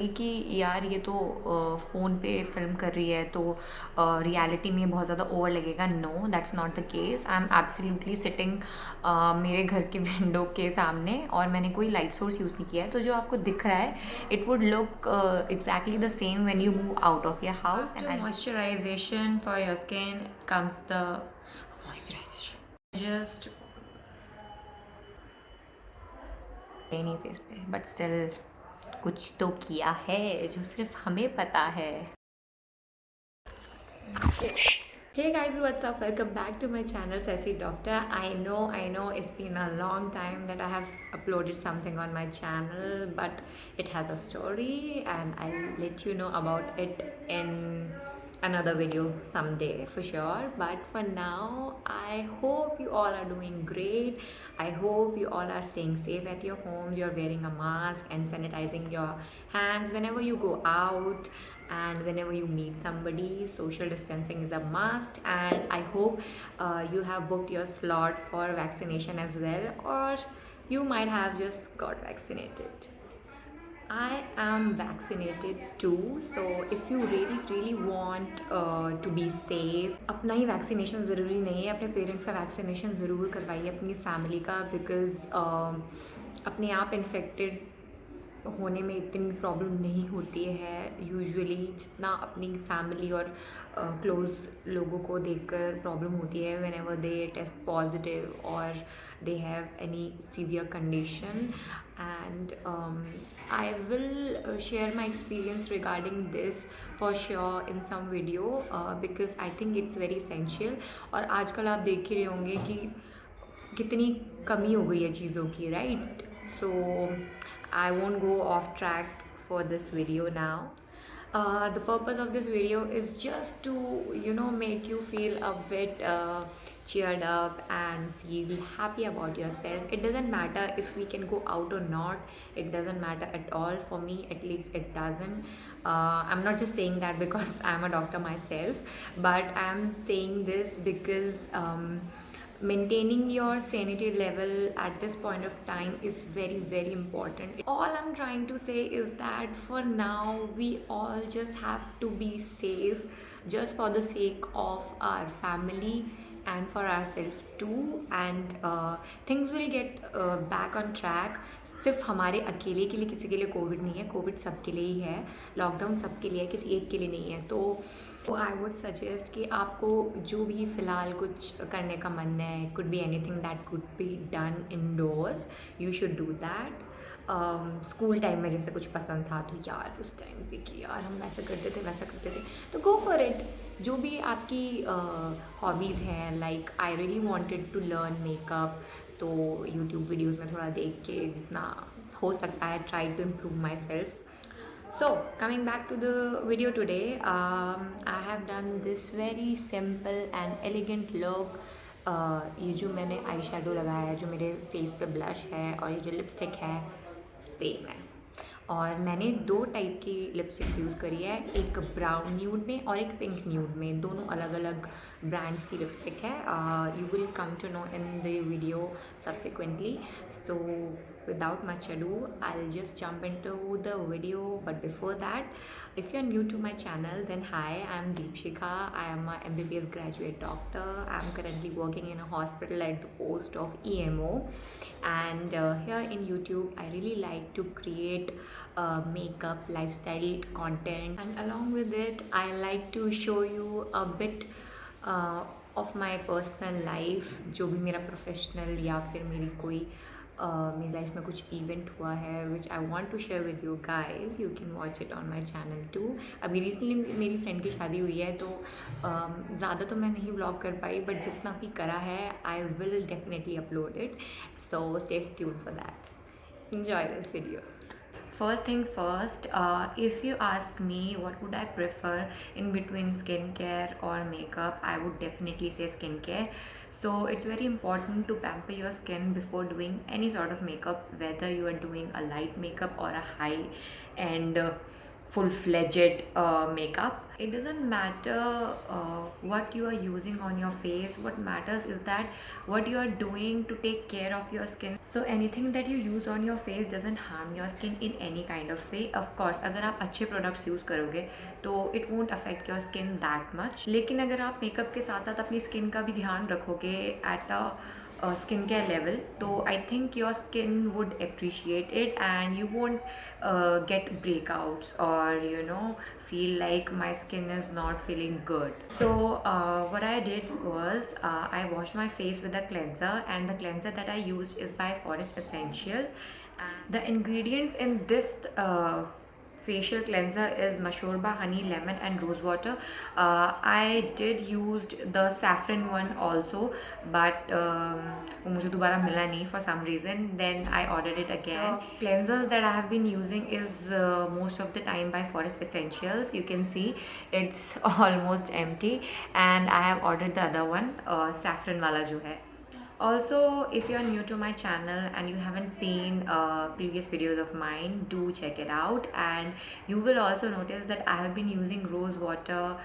कि यार ये तो फ़ोन पे फ़िल्म कर रही है तो रियलिटी में बहुत ज़्यादा ओवर लगेगा। No, that's not the case. I am absolutely sitting मेरे घर के विंडो के सामने और मैंने कोई लाइट सोर्स यूज़ नहीं किया है, तो जो आपको दिख रहा है it would look exactly the same when you move out of your house. And moisturisation for your skin comes the moisturisation just नहीं फेस पे, बट स्टिल कुछ तो किया है जो सिर्फ हमें पता है। Hey guys, what's up? Welcome back to my channel Sassy Doctor. I know it's been a long time that I have uploaded something on my channel, but it has a story and I'll let you know about it in another video someday for sure. But for now, I hope you all are doing great. I hope you all are staying safe at your homes. You're wearing a mask and sanitizing your hands whenever you go out and whenever you meet somebody. Social distancing is a must, and I hope you have booked your slot for vaccination as well, or you might have just got vaccinated. I am vaccinated too, so if you really want to be safe, अपना ही vaccination ज़रूरी नहीं है, अपने parents का vaccination ज़रूर करवाइए, अपनी family का, बिकॉज़ अपने आप इन्फेक्टेड होने में इतनी प्रॉब्लम नहीं होती है यूजुअली जितना अपनी फैमिली और क्लोज लोगों को देखकर प्रॉब्लम होती है whenever they test positive और they have any severe condition. And I will share my experience regarding this for sure in some video because I think it's very essential. और आजकल आप देख ही रहे होंगे कि कितनी कमी हो गई है चीज़ों की, right? So I won't go off track for this video now. The purpose of this video is just to make you feel a bit cheered up and feel happy about yourself. It doesn't matter if we can go out or not. It doesn't matter at all. For me at least it doesn't. I'm not just saying that because I'm a doctor myself, but I'm saying this because maintaining your sanity level at this point of time is very important. All I'm trying to say is that for now we all just have to be safe, just for the sake of our family and for ourselves too, and things will get back on track. सिर्फ हमारे अकेले के लिए, किसी के लिए Covid नहीं है. कोविड सबके लिए ही है, लॉकडाउन सबके लिए है, किसी एक के लिए नहीं है. तो आई वुड सजेस्ट कि आपको जो भी फ़िलहाल कुछ करने का मन है, could be anything that could be done indoors, you should do that. School time में जैसे कुछ पसंद था तो यार उस टाइम पे कि यार हम ऐसा करते थे वैसा करते थे, तो गो फॉर इट. जो भी आपकी हॉबीज़ हैं, like I really wanted to learn makeup, तो यूट्यूब वीडियोस में थोड़ा देख के जितना हो सकता है try to improve myself. So coming back to the video today, I have done this very simple and elegant look. ये जो मैंने आई शेडो लगाया है, जो मेरे फेस पे ब्लश है और ये जो लिपस्टिक है सेम है. और मैंने दो टाइप की लिपस्टिक्स यूज़ करी है, एक ब्राउन न्यूड में और एक पिंक न्यूड में. दोनों अलग अलग ब्रांड्स की लिपस्टिक है. You will come to know in the video subsequently. So without much ado, I'll just jump into the video. But before that, if you're new to my channel, then hi, I'm Deepshika. I am a MBBS graduate doctor. I'm currently working in a hospital at the post of EMO, and here in YouTube I really like to create makeup lifestyle content, and along with it I like to show you a bit of my personal life. जो भी मेरा professional या फिर मेरी कोई मेरी life में कुछ इवेंट हुआ है which I want to share with you guys. You can watch it on my channel too. अभी रिसेंटली मेरी फ्रेंड की शादी हुई है, तो ज़्यादा तो मैं नहीं व्लॉग कर पाई, बट जितना भी करा है I will definitely upload it. So stay tuned for that. Enjoy this video. First thing first, if you ask me what would I prefer in between skincare or makeup, I would definitely say skincare. So it's very important to pamper your skin before doing any sort of makeup, whether you are doing a light makeup or a high and full-fledged makeup. It doesn't matter what you are using on your face. What matters is that what you are doing to take care of your skin. So anything that you use on your face doesn't harm your skin in any kind of way. Of course अगर आप अच्छे products use करोगे तो it won't affect your skin that much. लेकिन अगर आप makeup के साथ साथ अपनी स्किन का भी ध्यान रखोगे at a skin care level, तो I think your skin would appreciate it and you won't get breakouts or feel like my skin is not feeling good. So what I did was I washed my face with a cleanser, and the cleanser that I used is by Forest Essential. And the ingredients in this facial cleanser is mashorba, honey, lemon and rose water. I did used the saffron one also, but वो मुझे दोबारा मिला नहीं for some reason. Then I ordered it again. The cleansers that I have been using is most of the time by Forest Essentials. You can see it's almost empty, and I have ordered the other one, saffron वाला जो है. Also, if you are new to my channel and you haven't seen previous videos of mine, do check it out. And you will also notice that I have been using rose water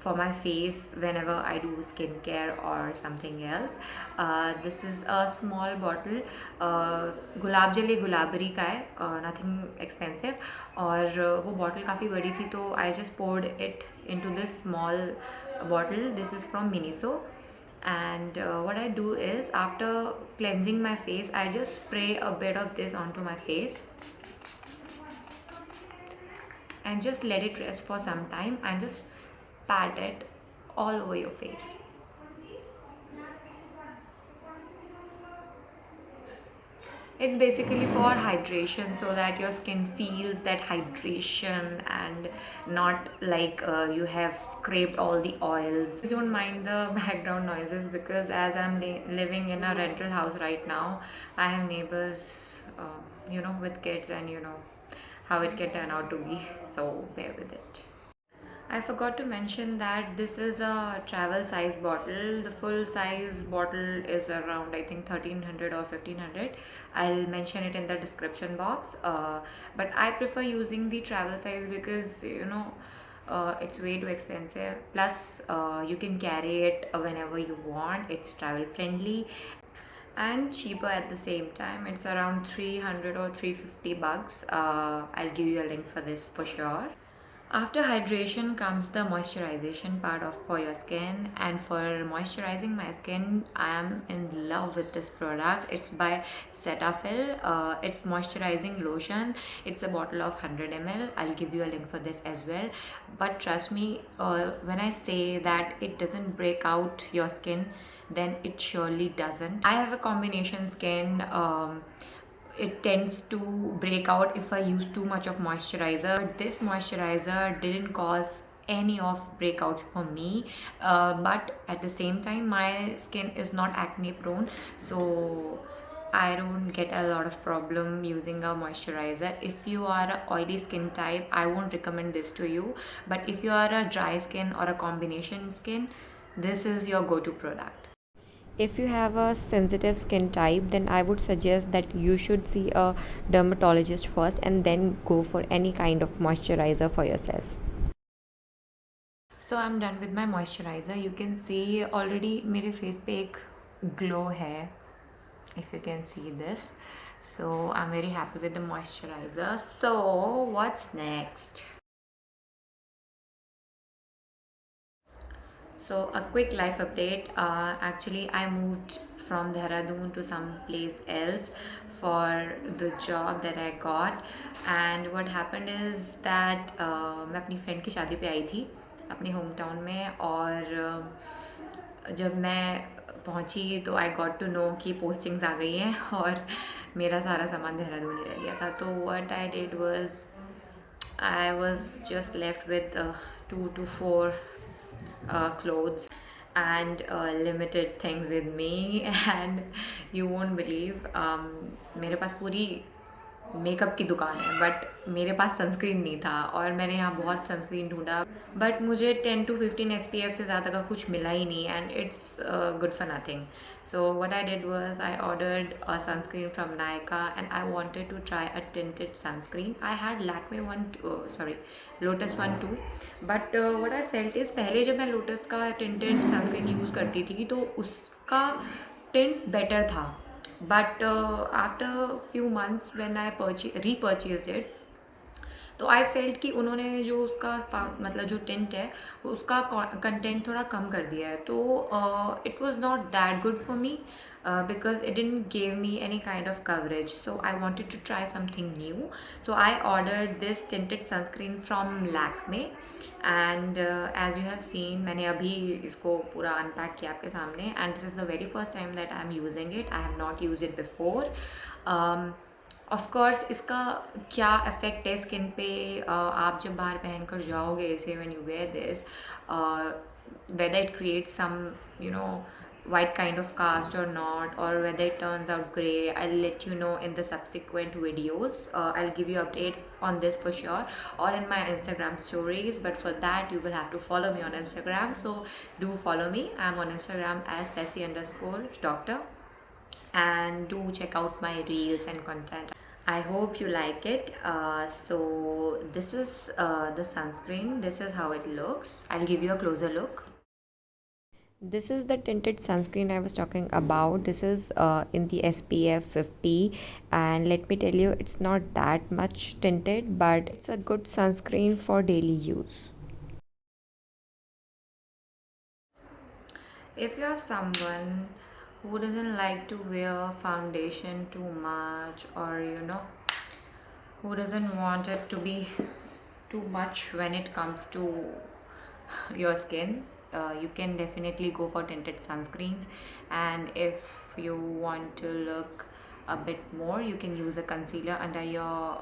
for my face whenever I do skincare or something else. This is a small bottle. गुलाब जल ये गुलाबरी का है, nothing expensive. और वो bottle काफ़ी बड़ी थी तो I just poured it into this small bottle. This is from Miniso. And what I do is, after cleansing my face, I just spray a bit of this onto my face and just let it rest for some time and just pat it all over your face. It's basically for hydration, so that your skin feels that hydration and not like you have scraped all the oils. Don't mind the background noises because as I'm living in a rental house right now, I have neighbors, with kids, and how it can turn out to be. So bear with it. I forgot to mention that this is a travel size bottle. The full size bottle is around, I think, 1300 or 1500. I'll mention it in the description box. But I prefer using the travel size because it's way too expensive. Plus, you can carry it whenever you want. It's travel friendly and cheaper at the same time. It's around 300 or 350 bucks. I'll give you a link for this for sure. After hydration comes the moisturization part of for your skin, and for moisturizing my skin, I am in love with this product. It's by Cetaphil. It's moisturizing lotion. It's a bottle of 100 ml. I'll give you a link for this as well. But trust me, when I say that it doesn't break out your skin, then it surely doesn't. I have a combination skin. It tends to break out if I use too much of moisturizer. But this moisturizer didn't cause any of breakouts for me, but at the same time my skin is not acne prone, so I don't get a lot of problem using a moisturizer. If you are a oily skin type, I won't recommend this to you, but if you are a dry skin or a combination skin, this is your go-to product. If you have a sensitive skin type, then I would suggest that you should see a dermatologist first and then go for any kind of moisturizer for yourself. So I'm done with my moisturizer. You can see already मेरे face पे एक glow है, if you can see this. So I'm very happy with the moisturizer. So what's next? So a quick life update. Actually, I moved from Dehradun to some place else for the job that I got. And what happened is that मैं अपनी friend की शादी पे आई थी अपने home town में, और जब मैं पहुंची तो आई गॉट टू नो कि पोस्टिंग्स आ गई हैं और मेरा सारा सामान देहरादून ही रह गया था. तो what I did was I was just left with 2 to 4 clothes and limited things with me. And you won't believe, मेरे पास पूरी मेकअप की दुकान है बट मेरे पास सनस्क्रीन नहीं था, और मैंने यहाँ बहुत सनस्क्रीन ढूंढा बट मुझे 10 to 15 SPF से ज़्यादा का कुछ मिला ही नहीं, and it's good for nothing. So what I did was I ordered a sunscreen from Nykaa, and I wanted to try a tinted sunscreen. I had Lakme one, Lotus one too. But what I felt is, पहले जब मैं Lotus का tinted sunscreen use करती थी तो उसका tint better था, But after few months when I repurchased it, तो आई फेल्ट कि उन्होंने जो उसका मतलब जो टिंट है उसका कंटेंट थोड़ा कम कर दिया है, तो it was not that good for me because it didn't give me any kind of coverage, so I wanted to try something new. So I ordered this tinted sunscreen from Lakme, and as you have seen, मैंने अभी इसको पूरा unpack किया आपके सामने, and this is the very first time that I am using it. I have not used it before. Of course इसका क्या effect है स्किन पे, आप जब बाहर पहन कर जाओगे इसे, when you wear this, whether it creates some, you know, white kind of cast or not, or whether it turns out gray, I'll let you know in the subsequent videos. I'll give you update on this for sure, or in my Instagram stories, but for that you will have to follow me on Instagram. So do follow me. I'm on Instagram as sassy_doctor, and do check out my reels and content. I hope you like it. So this is the sunscreen. This is how it looks. I'll give you a closer look. This is the tinted sunscreen I was talking about. This is in the SPF 50, and let me tell you, it's not that much tinted, but it's a good sunscreen for daily use. If you're someone who doesn't like to wear foundation too much, or who doesn't want it to be too much when it comes to your skin, you can definitely go for tinted sunscreens. And if you want to look a bit more, you can use a concealer under your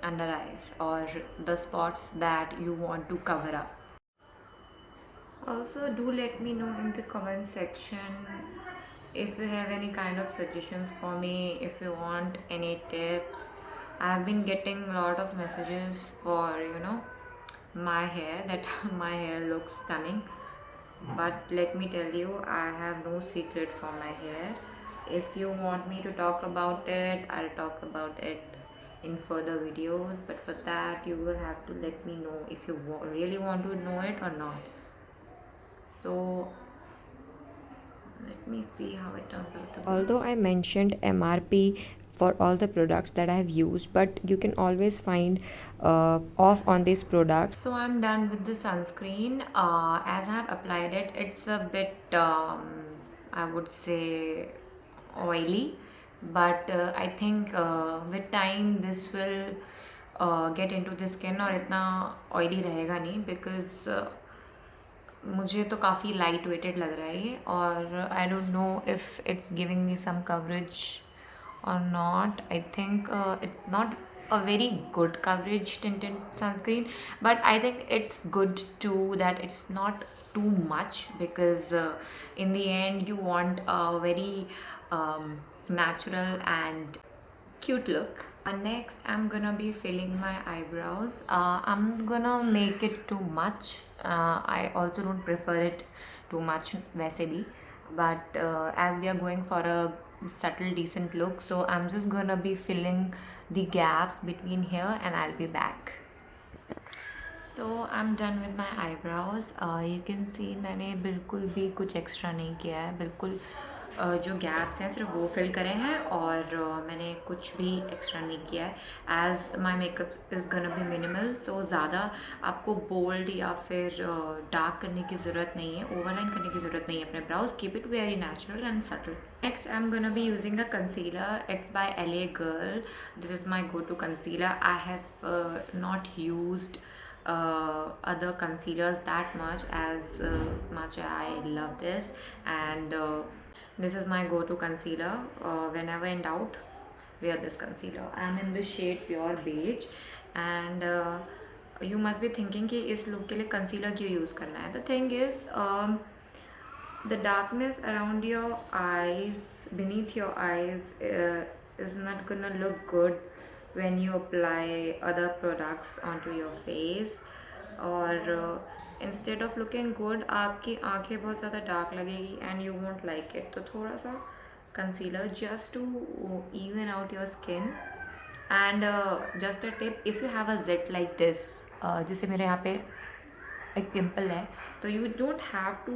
under eyes or the spots that you want to cover up. Also, do let me know in the comment section if you have any kind of suggestions for me, if you want any tips. I've been getting a lot of messages for my hair, that my hair looks stunning, but let me tell you, I have no secret for my hair. If you want me to talk about it, I'll talk about it in further videos, but for that you will have to let me know if you really want to know it or not. So let me see how it turns out to be. Although I mentioned MRP for all the products that I have used, but you can always find off on these products. So I'm done with the sunscreen. As I have applied it, it's a bit I would say oily, but I think with time this will get into the skin और इतना oily रहेगा नहीं, because मुझे तो काफ़ी light weighted लग रहा है ये, और I don't know if it's giving me some coverage और not. I think it's not a very good coverage tinted sunscreen, but I think it's good too that it's not too much, because in the end you want a very natural and cute look. Next, I'm gonna be filling my eyebrows. I'm gonna make it too much. I also don't prefer it too much वैसे भी, but as we are going for a subtle decent look, so I'm just gonna be filling the gaps between here, and I'll be back. So I'm done with my eyebrows. You can see मैंने बिल्कुल भी कुछ extra नहीं किया है, बिल्कुल जो gaps हैं सिर्फ वो फिल करे हैं, और मैंने कुछ भी एक्स्ट्रा नहीं किया है. As my makeup is gonna be minimal, so ज़्यादा आपको बोल्ड या फिर डार्क करने की ज़रूरत नहीं है, ओवरलाइन करने की ज़रूरत नहीं है अपने brows. Keep it very natural and subtle. Next, I'm gonna be using a concealer. It's by LA Girl. This is my go-to concealer. I have not used other concealers that much. I love this, and this is my go-to concealer. Whenever in doubt, wear this concealer. I'm in the shade Pure Beige, and you must be thinking कि इस look के लिए concealer क्यों use करना है. The thing is, the darkness around your eyes, beneath your eyes, is not gonna look good when you apply other products onto your face, और instead of looking good आपकी आंखें बहुत ज़्यादा डार्क लगेगी and you won't like it. तो थोड़ा सा concealer just to even out your skin. And just a tip, if you have a zit like this, जैसे मेरे यहाँ पे एक पिंपल है, तो you don't have to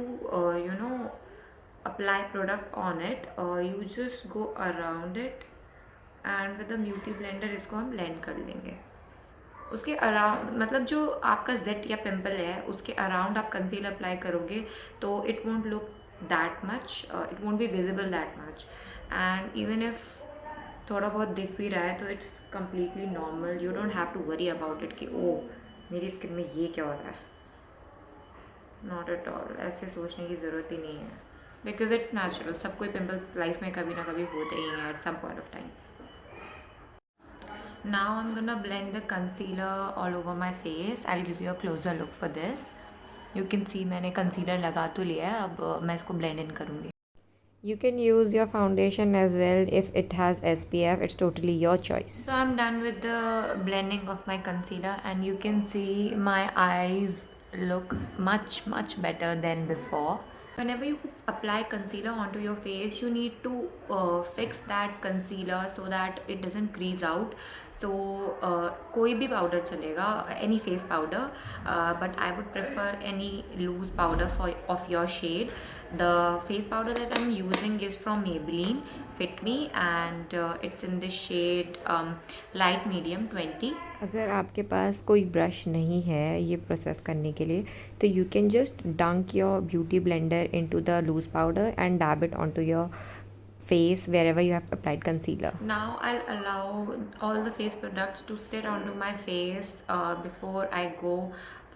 apply product on it, you just go around it and with the beauty blender इसको हम blend कर लेंगे. उसके अराउंड मतलब जो आपका जेट या पिंपल है उसके अराउंड आप कंसीलर अप्लाई करोगे तो it won't look that much, it won't be visible that much. And even if थोड़ा बहुत दिख भी रहा है तो it's completely normal. You don't have to worry about it कि ओ मेरी स्किन में ये क्या हो रहा है. Not at all. ऐसे सोचने की ज़रूरत ही नहीं है बिकॉज इट्स नेचुरल. सब कोई पिम्पल्स लाइफ में कभी ना कभी होते ही हैं at some point of time. Now I'm gonna blend the concealer all over my face. I'll give you a closer look for this. You can see मैंने concealer लगा तो लिया है. अब मैं इसको blend in करूँगी. You can use your foundation as well if it has SPF. It's totally your choice. So I'm done with the blending of my concealer and you can see my eyes look much better than before. Whenever you apply concealer onto your face, you need to fix that concealer so that it doesn't crease out. So कोई भी powder चलेगा, any face powder, but I would prefer any loose powder of your shade. The face powder that I'm using is from Maybelline Fit Me and it's in the shade light medium 20. अगर आपके पास कोई brush नहीं है ये process करने के लिए तो you can just dunk your beauty blender into the loose powder and dab it onto your face wherever you have applied concealer. Now I'll allow all the face products to sit onto my face before I go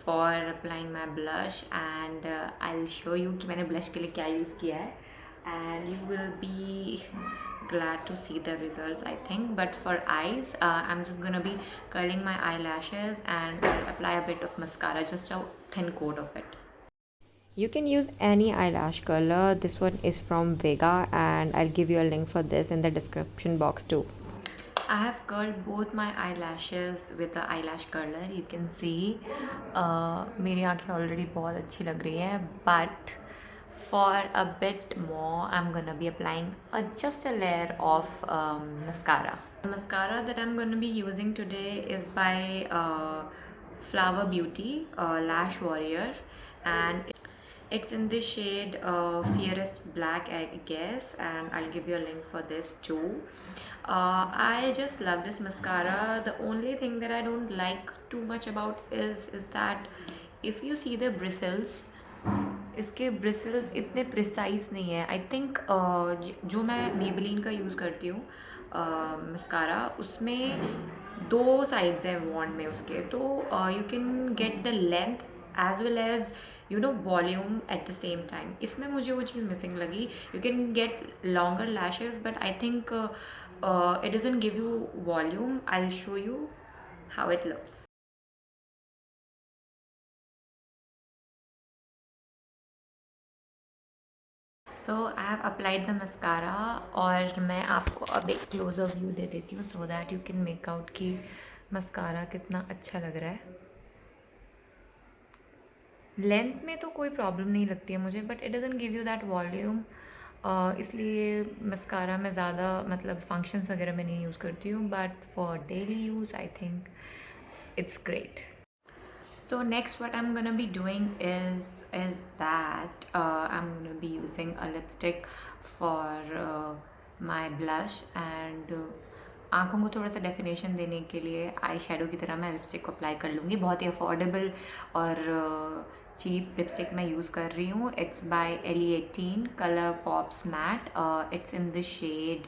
for applying my blush and I'll show you कि मैंने blush के लिए क्या use किया है and you will be glad to see the results I think. But for eyes I'm just gonna be curling my eyelashes and I'll apply a bit of mascara, just a thin coat of it. You can use any eyelash color. This one is from Vega and I'll give you a link for this in the description box too. I have curled both my eyelashes with the eyelash curler. You can see मेरी आँखें already बहुत अच्छी लग रही है but for a bit more I'm gonna be applying just a layer of mascara. The mascara that I'm gonna be using today is by Flower Beauty Lash Warrior and it's in the shade Fiercest Black I guess and I'll give you a link for this too. I just love this mascara. The only thing that I don't like too much about is that if you see the bristles, इसके bristles इतने precise नहीं है. I think जो मैं Maybelline का use करती हूँ mascara उसमें दो साइड्स हैं वॉन्ड में उसके, तो you can get the length as well as you know volume at the same time. इसमें मुझे वो चीज़ मिसिंग लगी. You can get longer lashes but I think it doesn't give you volume. I'll show you how it looks. So I have applied the mascara और मैं आपको अब एक क्लोजर व्यू दे देती हूँ so that you can make out कि mascara कितना अच्छा लग रहा है. लेंथ में तो कोई प्रॉब्लम नहीं लगती है मुझे but it doesn't give you that volume. इसलिए मस्कारा मैं ज़्यादा मतलब फंक्शंस वगैरह में नहीं यूज़ करती हूँ but for daily use I think it's great. So next what I'm gonna be doing is that I'm gonna be using a lipstick for my blush and आँखों को थोड़ा सा डेफिनेशन देने के लिए आई शेडो की तरह मैं लिपस्टिक को अप्लाई कर लूँगी. बहुत ही अफोर्डेबल और चीप लिपस्टिक मैं यूज़ कर रही हूँ. It's by Ellie18 colour pops matte. It's in the shade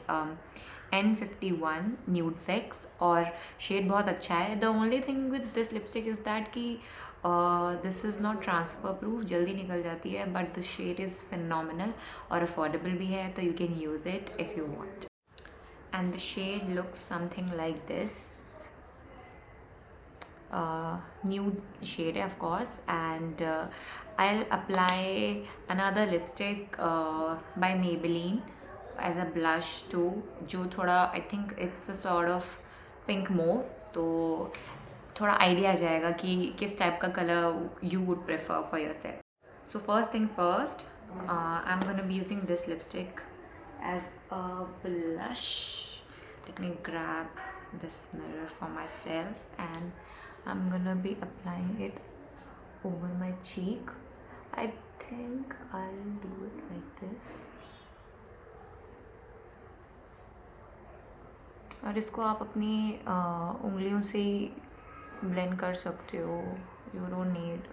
N51 nude fix और शेड बहुत अच्छा है. The only thing with this lipstick is that कि this is not transfer proof, जल्दी निकल जाती है but the shade is phenomenal और अफोर्डेबल भी है तो you can use it if you want. And the shade looks something like this. Nude shade of course and I'll apply another lipstick by Maybelline as a blush too जो थोड़ा I think it's a sort of pink mauve, तो थोड़ा idea आ जाएगा कि किस type का colour you would prefer for yourself. So first thing first, I'm gonna be using this lipstick as a blush. Let me grab this mirror for myself and I'm gonna be applying it over my cheek. I think I'll do it like this. और इसको आप अपनी उंगलियों से ही blend कर सकते हो, you don't need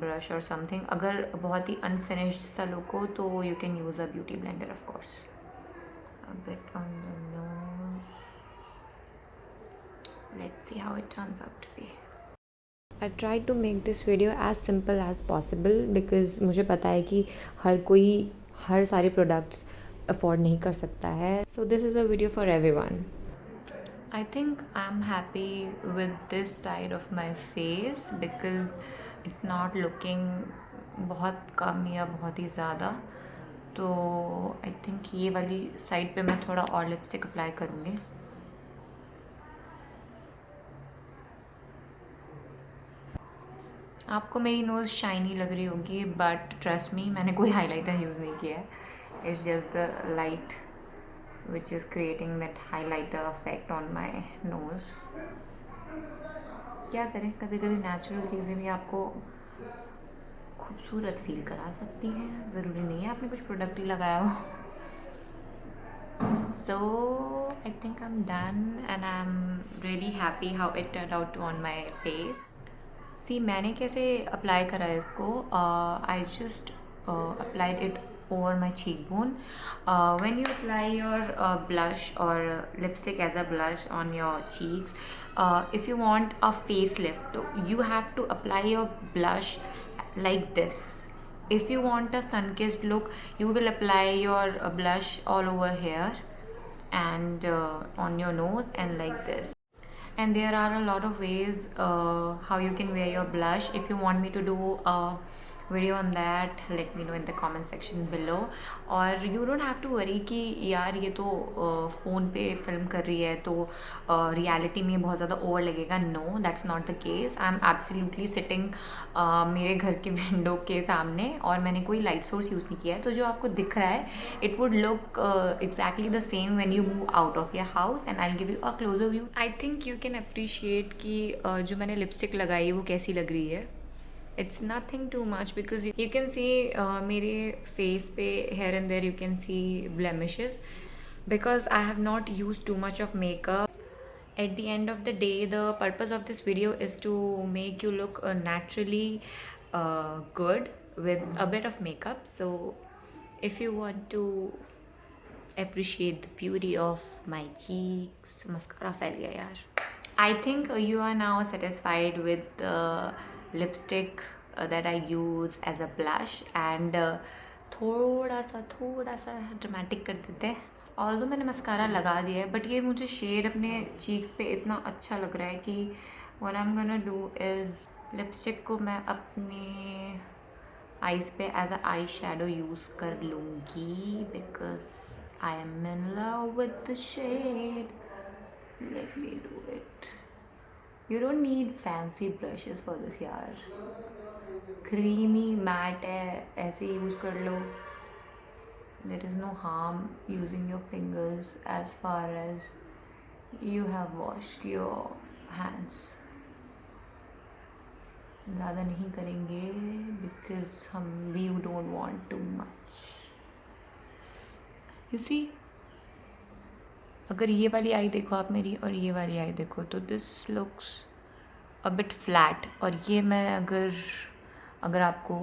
brush और समथिंग. अगर बहुत ही अनफिनिश्ड सा लुक हो तो you can use a beauty blender of course. A bit on the nose. Let's see how it turns out to be. I tried to make this video as simple as possible because मुझे पता है कि हर कोई हर सारे products afford नहीं कर सकता है. So this is a video for everyone. I think I'm happy with this side of my face because it's not looking बहुत कम या बहुत ही ज़्यादा. तो आई थिंक ये वाली साइड पे मैं थोड़ा और लिपस्टिक अप्लाई करूँगी. आपको मेरी नोज़ शाइनी लग रही होगी बट ट्रस्ट मी, मैंने कोई हाइलाइटर यूज़ नहीं किया है. It's just the light which is creating that highlighter effect on my nose. क्या करें, कभी कभी नेचुरल चीज़ें भी आपको खूबसूरत फील करा सकती हैं. ज़रूरी नहीं है आपने कुछ प्रोडक्ट ही लगाया हो. So I think I'm done and I'm really happy how it turned out on my face. सी मैंने कैसे अप्लाई करा है इसको. I just applied it over my cheekbone. When you apply your blush or lipstick as a blush on your cheeks, if you want a facelift, you have to apply your blush like this. If you want a sun-kissed look, you will apply your blush all over here and on your nose and like this. And there are a lot of ways how you can wear your blush. If you want me to do a video on that, let me know in the comment section below. और you don't have to worry कि यार ये तो phone पे film कर रही है तो रियलिटी में बहुत ज़्यादा ओवर लगेगा. No, that's not the case. I am absolutely sitting मेरे घर के विंडो के सामने और मैंने कोई लाइट सोर्स यूज़ नहीं किया है. तो जो आपको दिख रहा है it would look exactly the same when you move out of your house. And I give you a closer view. I think you can appreciate कि जो मैंने लिपस्टिक लगाई है वो कैसी लग रही है. It's nothing too much because you can see मेरे face पे here and there you can see blemishes because I have not used too much of makeup. At the end of the day, the purpose of this video is to make you look naturally good with a bit of makeup. So if you want to appreciate the beauty of my cheeks, mascara फैल गया यार. I think you are now satisfied with the lipstick that I use as a blush and थोड़ा सा dramatic कर देते हैं. Although मैंने mascara लगा दिया है बट ये मुझे शेड अपने चीक्स पे इतना अच्छा लग रहा है कि what I'm gonna do is lipstick को मैं अपने आईज पे as a eyeshadow use कर लूँगी because I am in love with the shade. Let me do it. You don't need fancy brushes for this यार. Creamy matte है, ऐसे use कर लो. There is no harm using your fingers as far as you have washed your hands. ज़्यादा नहीं करेंगे because we don't want too much. You see? अगर ये वाली आई देखो आप मेरी और ये वाली आई देखो तो this looks a bit flat. और ये मैं अगर आपको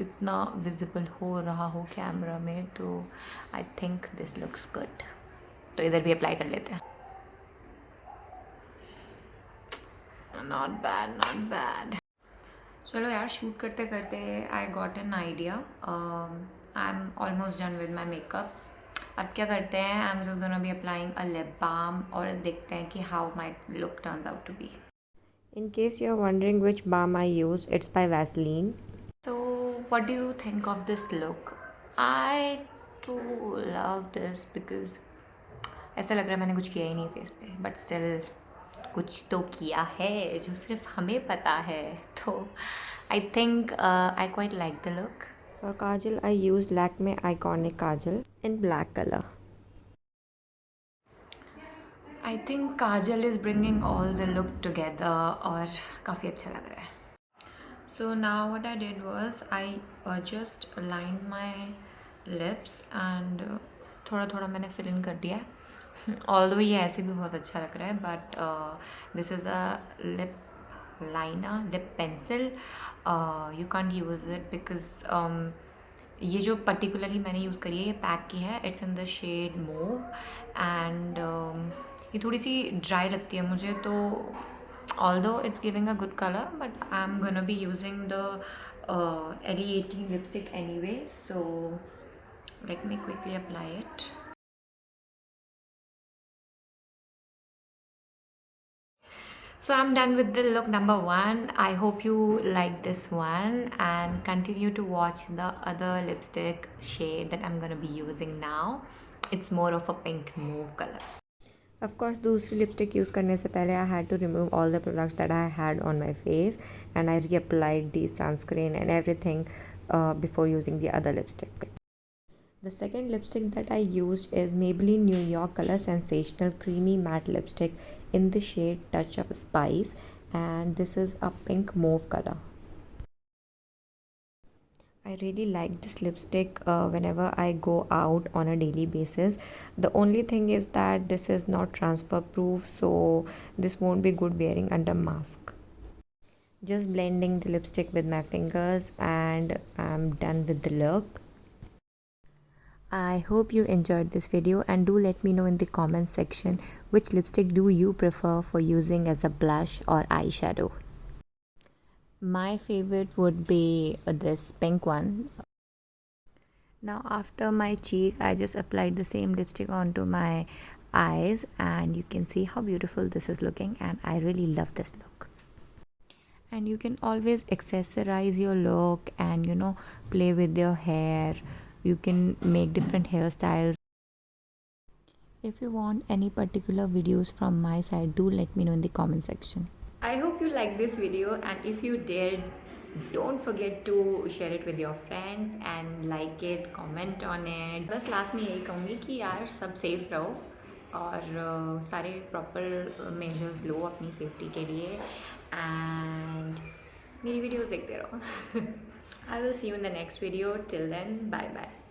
इतना विजिबल हो रहा हो कैमरा में तो I think this looks good. तो इधर भी अप्लाई कर लेते हैं. Not bad. चलो यार, शूट करते करते I got an idea. I am almost done with my makeup. अब क्या करते हैं, I am just gonna be applying a lip balm और देखते हैं कि how my look turns out to be. In case you are wondering which balm I use, it's by Vaseline. So what do you think of this look? I too love this because ऐसा लग रहा है मैंने कुछ किया ही नहीं face पे but still कुछ तो किया है जो सिर्फ हमें पता है. तो I think I quite like the look. For kajal, I used Lakme Iconic Kajal in black color. I think Kajal is bringing all the look together और काफ़ी अच्छा लग रहा है. So now what I did was I just lined my lips and थोड़ा थोड़ा मैंने fill in कर दिया. ऑल्दो ये ऐसे भी बहुत अच्छा लग रहा है, but this is a lip liner, lip pencil. You can't use it because ये जो पर्टिकुलरली मैंने यूज़ करी है, ये पैक की है. It's in the shade mauve and ये थोड़ी सी ड्राई लगती है मुझे, तो although it's giving a good colour, but I am gonna be using the LE18 lipstick anyway, so let me quickly apply it. So I'm done with the look number one. I hope you like this one and continue to watch the other lipstick shade that I'm gonna be using now. It's more of a pink mauve color. Of course, दूसरी lipstick use करने से पहले I had to remove all the products that I had on my face, and I reapplied the sunscreen and everything before using the other lipstick. The second lipstick that I used is Maybelline New York Color Sensational Creamy Matte Lipstick in the shade Touch of Spice, and this is a pink mauve color. I really like this lipstick whenever I go out on a daily basis. The only thing is that this is not transfer proof, so this won't be good wearing under mask. Just blending the lipstick with my fingers and I'm done with the look. I hope you enjoyed this video, and do let me know in the comment section which lipstick do you prefer for using as a blush or eyeshadow. My favorite would be this pink one. Now after my cheek, I just applied the same lipstick onto my eyes, and you can see how beautiful this is looking, and I really love this look. And you can always accessorize your look and play with your hair. You can make different hairstyles. If you want any particular videos from my side, do let me know in the comment section. I hope you liked this video, and if you did, don't forget to share it with your friends and like it, comment on it. बस last में यही कहूँगी कि यार सब safe रहो और सारे प्रॉपर मेजर्स लो अपनी सेफ्टी के लिए, एंड मेरी वीडियोस देखते रहो. I will see you in the next video. Till then, bye bye.